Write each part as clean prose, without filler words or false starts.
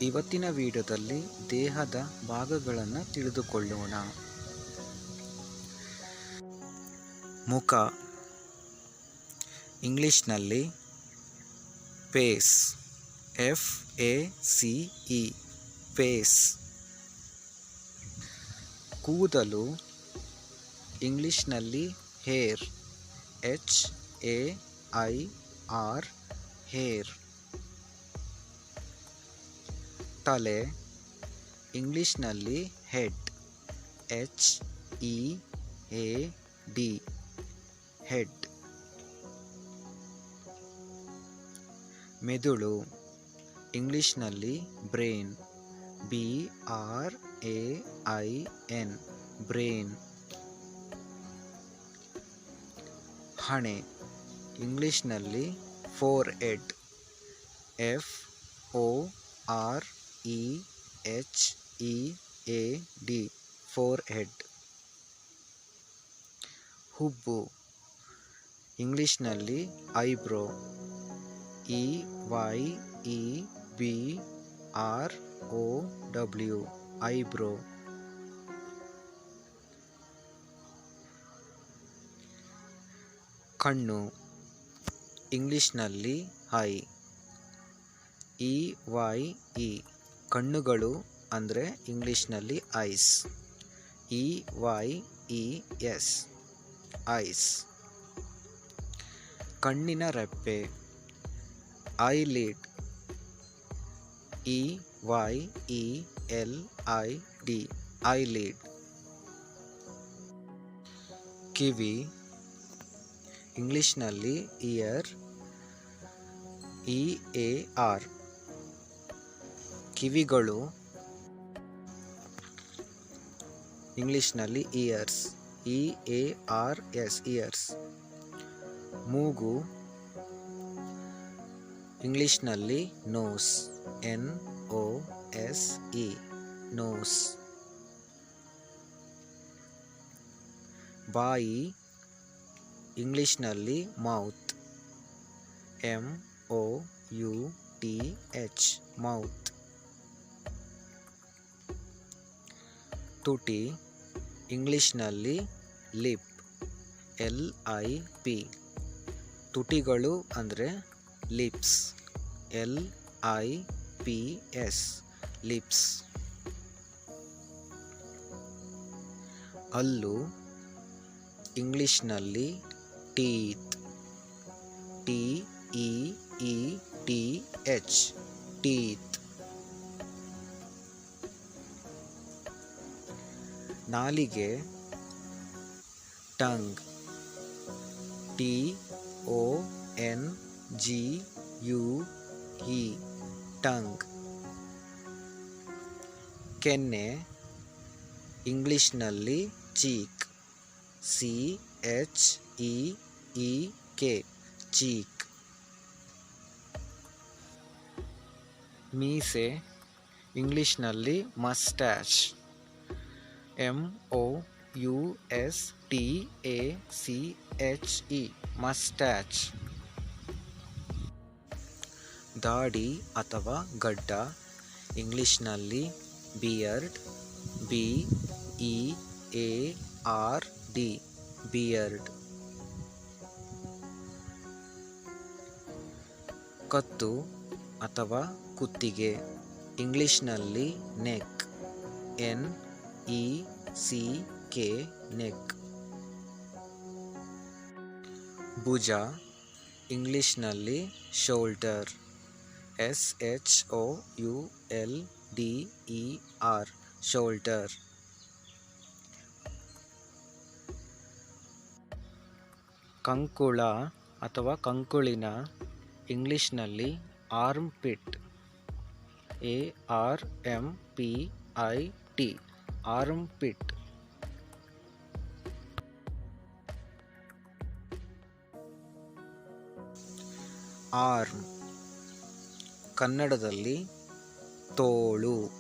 ಇವತ್ತಿನ ವಿಡಿಯೋದಲ್ಲಿ ದೇಹದ ಭಾಗಗಳನ್ನು ತಿಳಿದುಕೊಳ್ಳೋಣ. ಮುಖ, ಇಂಗ್ಲಿಷ್ನಲ್ಲಿ ಫೇಸ್, FACE ಫೇಸ್. ಕೂದಲು, ಇಂಗ್ಲಿಷ್ನಲ್ಲಿ ಹೇರ್, HAIR ಹೇರ್. ತಲೆ, ಇಂಗ್ಲಿಷ್ನಲ್ಲಿ ಹೆಡ್, HEAD ಹೆಡ್. ಮೆದುಳು, ಇಂಗ್ಲಿಷ್ನಲ್ಲಿ ಬ್ರೇನ್, BRAIN ಬ್ರೇನ್. ಹಣೆ, ಇಂಗ್ಲಿಷ್ನಲ್ಲಿ ಫೋರ್ಹೆಡ್, FOREHEAD ಫೋರ್ಹೆಡ್. ಹುಬ್ಬು, ಇಂಗ್ಲಿಷ್ನಲ್ಲಿ ಐಬ್ರೋ, EYEBROW ಐಬ್ರೋ. ಕಣ್ಣು, ಇಂಗ್ಲಿಷ್ನಲ್ಲಿ ಐ, EYE ಕಣ್ಣುಗಳು ಅಂದರೆ ಇಂಗ್ಲಿಷ್ನಲ್ಲಿ ಐಸ್, EYES ಐಸ್. ಕಣ್ಣಿನ ರೆಪ್ಪೆ, ಐಲಿಡ್, EYELID ಐಲಿಡ್. ಕಿವಿ, ಇಂಗ್ಲಿಷ್ನಲ್ಲಿ ಇಯರ್, EAR ಕಿವಿಗಳು, ಇಂಗ್ಲಿಷ್ನಲ್ಲಿ ಇಯರ್ಸ್, EARS ಇಯರ್ಸ್. ಮೂಗು, ಇಂಗ್ಲಿಷ್ನಲ್ಲಿ ನೋಸ್, NOSE ನೋಸ್. ಬಾಯಿ, ಇಂಗ್ಲಿಷ್ನಲ್ಲಿ ಮೌತ್, MOUTH ಮೌತ್. ತುಟಿ, ಇಂಗ್ಲಿಷ್ನಲ್ಲಿ ಲಿಪ್, LIP ತುಟಿಗಳು ಅಂದರೆ ಲಿಪ್ಸ್, LIPS ಲಿಪ್ಸ್. ಹಲ್ಲು, ಇಂಗ್ಲಿಷ್ನಲ್ಲಿ ಟೀತ್, TEETH ಟೀತ್. ನಾಲಿಗೆ, ಟಂಗ್, TONGUE ಟಂಗ್. ಕೆನ್ನೆ, ಇಂಗ್ಲಿಷ್ನಲ್ಲಿ ಚೀಕ್, CHEEK ಚೀಕ್. ಮೀಸೆ, ಇಂಗ್ಲಿಷ್ನಲ್ಲಿ ಮಸ್ಟ್ಯಾಶ್, MOUSTACHE ಮಸ್ಟ್ಯಾಚ್. ದಾಡಿ ಅಥವಾ ಗಡ್ಡ, ಇಂಗ್ಲಿಷ್ನಲ್ಲಿ ಬಿಯರ್ಡ್, BEARD ಬಿಯರ್ಡ್. ಕತ್ತು ಅಥವಾ ಕುತ್ತಿಗೆ, ಇಂಗ್ಲಿಷ್ನಲ್ಲಿ ನೆಕ್, NECK ನೆಕ್. ಭುಜ, ಇಂಗ್ಲಿಷ್ನಲ್ಲಿ ಶೋಲ್ಡರ್, SHOULDER ಶೋಲ್ಡರ್. ಕಂಕುಳ ಅಥವಾ ಕಂಕುಳಿನ, ಇಂಗ್ಲಿಷ್ನಲ್ಲಿ armpit, ARMPIT armpit. Arm, ಕನ್ನಡದಲ್ಲಿ ತೋಳು,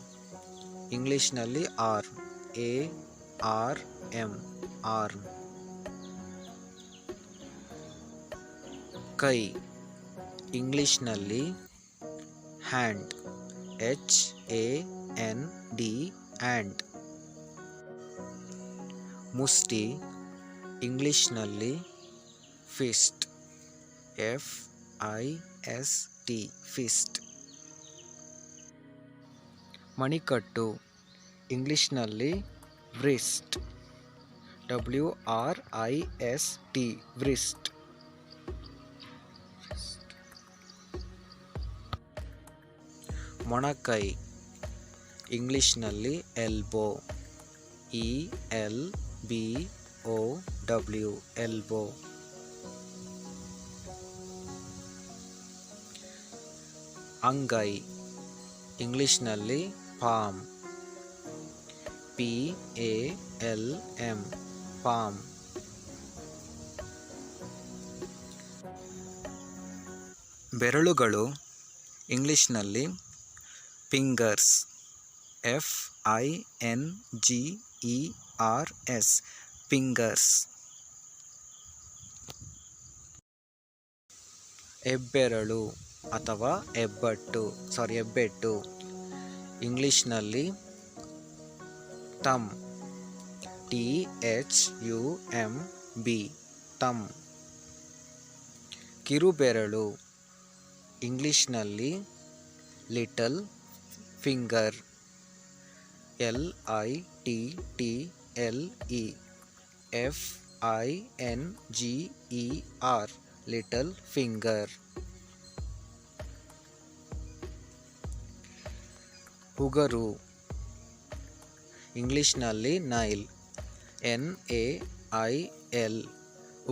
ಇಂಗ್ಲಿಷ್ನಲ್ಲಿ ಆರ್ಮ್, ARM ಆರ್ಮ್. ಕೈ, ಇಂಗ್ಲಿಷ್ನಲ್ಲಿ ಹ್ಯಾಂಡ್, HAND ಆ್ಯಂಡ್. ಮುಷ್ಟಿ ಇಂಗ್ಲಿಷ್ನಲ್ಲಿ ಫಿಸ್ಟ್, FIST ಫಿಸ್ಟ್. ಮಣಿಕಟ್ಟು ಇಂಗ್ಲಿಷ್ನಲ್ಲಿ ವ್ರಿಸ್ಟ್, WRIST ವ್ರಿಸ್ಟ್. ಮೊಣಕೈ ಇಂಗ್ಲಿಷ್ನಲ್ಲಿ ಎಲ್ಬೋ, ELBOW ಎಲ್ಬೋ. ಅಂಗೈ ಇಂಗ್ಲಿಷ್ನಲ್ಲಿ ಪಾಮ್, PALM ಪಾಮ್. ಬೆರಳುಗಳು ಇಂಗ್ಲಿಷ್ನಲ್ಲಿ ಫಿಂಗರ್ಸ್, FINGERS ಫಿಂಗರ್ಸ್. ಹೆಬ್ಬೆರಳು ಅಥವಾ ಹೆಬ್ಬೆಟ್ಟು ಇಂಗ್ಲಿಷ್ನಲ್ಲಿ ಥಂಬ್, THUMB ಥಂಬ್. ಕಿರುಬೆರಳು ಇಂಗ್ಲಿಷ್ನಲ್ಲಿ little finger, LITTLE FINGER little finger. ಉಗುರು ಇಂಗ್ಲಿಷ್ನಲ್ಲಿ ನೈಲ್, NAIL.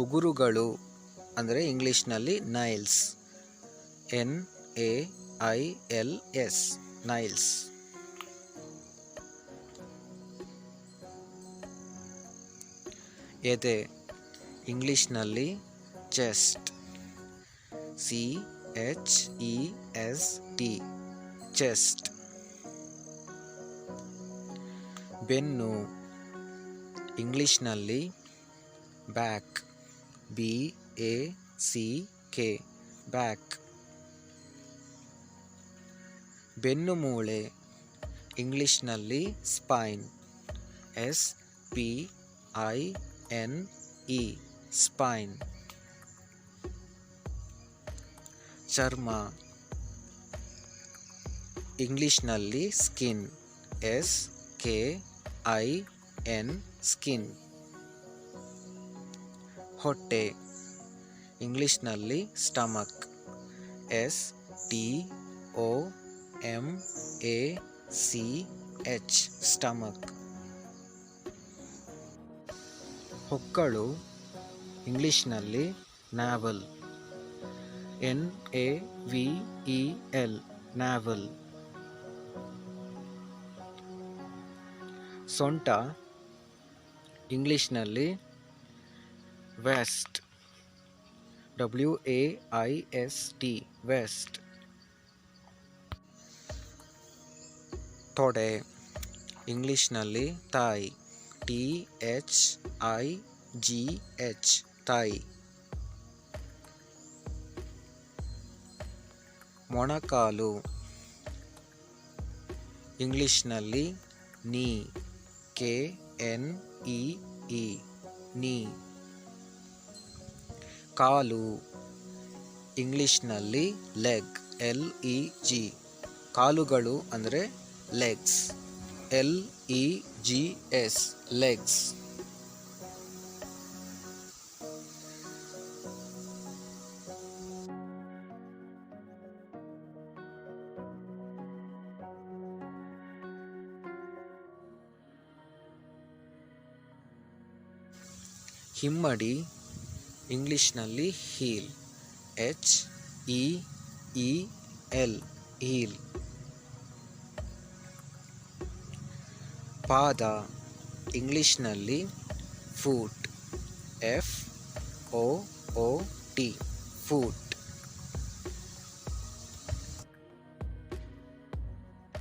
ಉಗುರುಗಳು ಅಂದರೆ ಇಂಗ್ಲಿಷ್ನಲ್ಲಿ ನೈಲ್ಸ್, NAILS ನೈಲ್ಸ್. ಎದೆ ಇಂಗ್ಲಿಷ್ನಲ್ಲಿ ಚೆಸ್ಟ್, CHEST ಚೆಸ್ಟ್. ಬೆನ್ನು ಇಂಗ್ಲಿಷ್ನಲ್ಲಿ ಬ್ಯಾಕ್, BACK ಬ್ಯಾಕ್. ಬೆನ್ನು ಮೂಳೆ ಇಂಗ್ಲಿಷ್ನಲ್ಲಿ ಸ್ಪೈನ್, SPINE ಸ್ಪೈನ್. ಚರ್ಮ ಇಂಗ್ಲಿಷ್ನಲ್ಲಿ ಸ್ಕಿನ್, SKIN ಸ್ಕಿನ್. ಹೊಟ್ಟೆ ಇಂಗ್ಲಿಷ್ನಲ್ಲಿ ಸ್ಟಮಕ್, STOMACH ಸ್ಟಮಕ್. ಹೊಕ್ಕಳು ಇಂಗ್ಲಿಷ್ನಲ್ಲಿ ನ್ಯಾವಲ್, NAVEL ನ್ಯಾವಲ್. ಸೊಂಟ ಇಂಗ್ಲಿಷ್ನಲ್ಲಿ ವೆಸ್ಟ್, WAIST ವೆಸ್ಟ್. ತೊಡೆ ಇಂಗ್ಲಿಷ್ನಲ್ಲಿ ಥಾಯ್, THIGH ಥಾಯ್. ಮೊಣಕಾಲು ಇಂಗ್ಲಿಷ್ನಲ್ಲಿ ನೀ, KNEE ನೀ. ಕಾಲು ಇಂಗ್ಲಿಷ್ನಲ್ಲಿ ಲೆಗ್, LEG. ಕಾಲುಗಳು ಅಂದರೆ ಲೆಗ್ಸ್, LEGS ಲೆಗ್ಸ್. ಹಿಮ್ಮಡಿ ಇಂಗ್ಲಿಷ್ನಲ್ಲಿ ಹೀಲ್, HEEL ಹೀಲ್. ಪಾದ ಇಂಗ್ಲಿಷ್ನಲ್ಲಿ ಫೂಟ್, FOOT ಫೂಟ್.